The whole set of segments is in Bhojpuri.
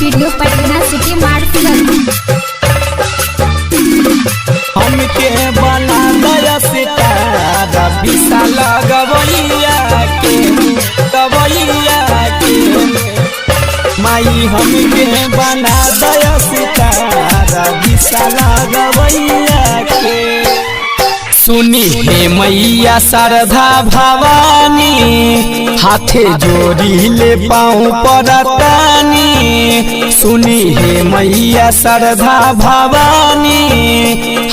Studio Patna city market. हमके बना दया सितारा विशाल गवैया के माई हमके बना दया सितारा विशाल गवैया के। सुनी हे मैया शारदा भवानी हाथे जोड़ी ले पाऊँ परतानी। सुनी हे मैया शारदा भवानी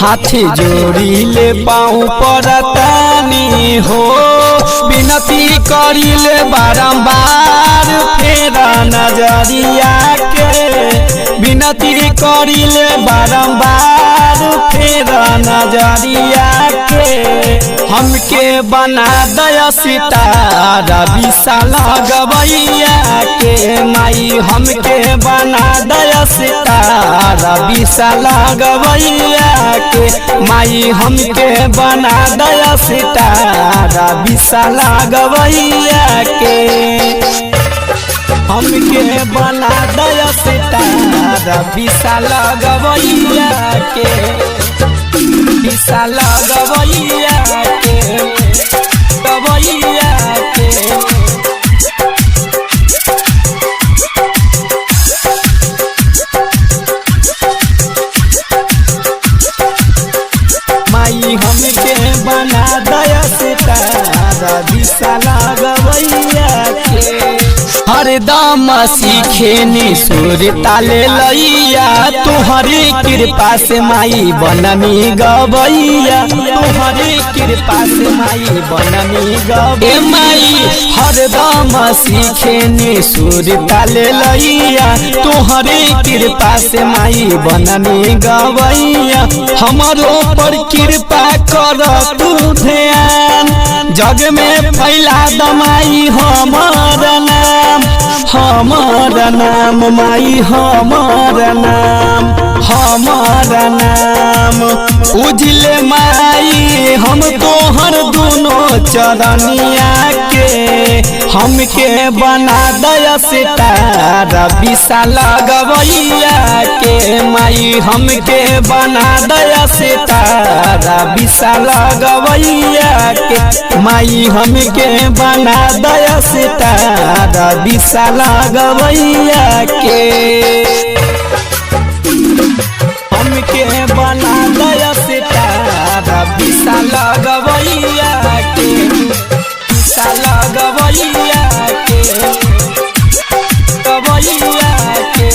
हाथे जोड़ी ले पाऊँ परतानी हो। विनती करी ले बारंबार फेरा नजरिया के। विनती करी ले बारंबार फेरा नजरिया के। हमके बना दया सितारा विशाल गवैया के माई हमके बना दया सितारा विशाल गवैया के माई हमके बना दया सितारा विशाल गवैया के। हमके बना दया सितारा विशाल गवैया के विशाल गवैया के गवैया के। माई हमके बना दया सितारा विशाल गवैया के। हरदम सीखे सुर ताले लैया तुहरी कृपा से माई बननी गवैया। तुहरी कृपा से माई बननी गवैया माई हरदम सीखे सुर ताले लैया तुहरी कृपा से माई बननी गवैया। हमारो पर कृपा कर तू ध्यान जग में फैला दमाई हमारा नाम हमारा नाम माई हमारा नाम उजले माई हम तोहर दोनों चरनिया के। हमके बना दया सितारा विशाल गवैया के माई हमके बना दया सितारा विशाल गवैया के माई हमके बना दया सितारा विशाल गवैया के। हमके बना दया सितारा विशाल गवैया के विशाल गवैया के गवैया के।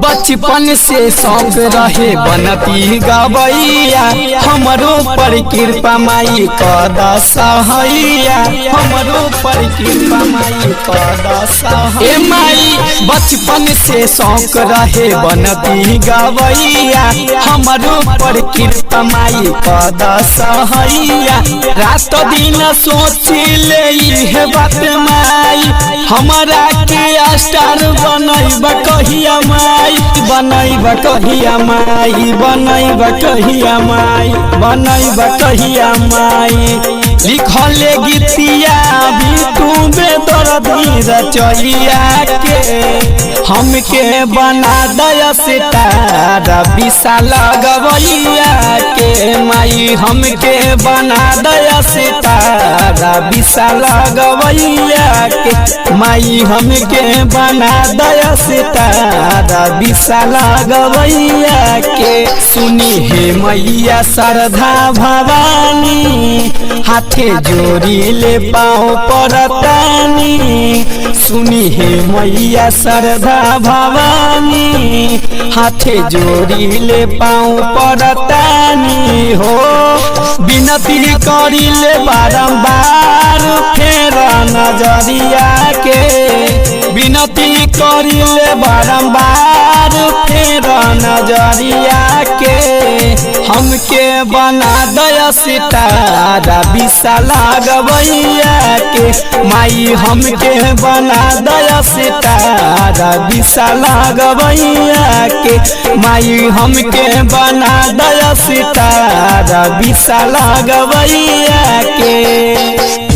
बचपन से शौक रहे बनती गवैया हमरो पर कृपा माई कद सहैया हमरो पर कृपा माई कद सहैया माई। बचपन से शौक रहे बनती गवैया हमरो पर कृपा माई कद सहैया। रात दिन सोची ले बात माई हमारा के स्टार बनैब कहिया माई बनैब कहिया माई बनैब कहिया माई बनैब कहिया माई। लिखले गीतिया भी तू बेदर्दी रचैया के। हमके बना दया सितारा विशाल गवैया के माई हमके बना दया सितारा विशाल गवैया के माई हमके बना दया सितारा विशाल गवैया के। सुनी हे मैया शारदा भवानी हाथे जोड़ी ले पाऊँ परतानी। सुनी हे मैया शारदा भवानी हाथे जोड़ी ले पाऊँ परतानी हो। विनती करी ले बारंबार फेरा नजरिया के। विनती करी ले बारंबार फेरा नजरिया के। हमके बना दया सितारा विशाल गवैया के माई हमके बना दया सितारा विशाल गवैया के माई हमके बना दया सितारा विशाल गवैया के।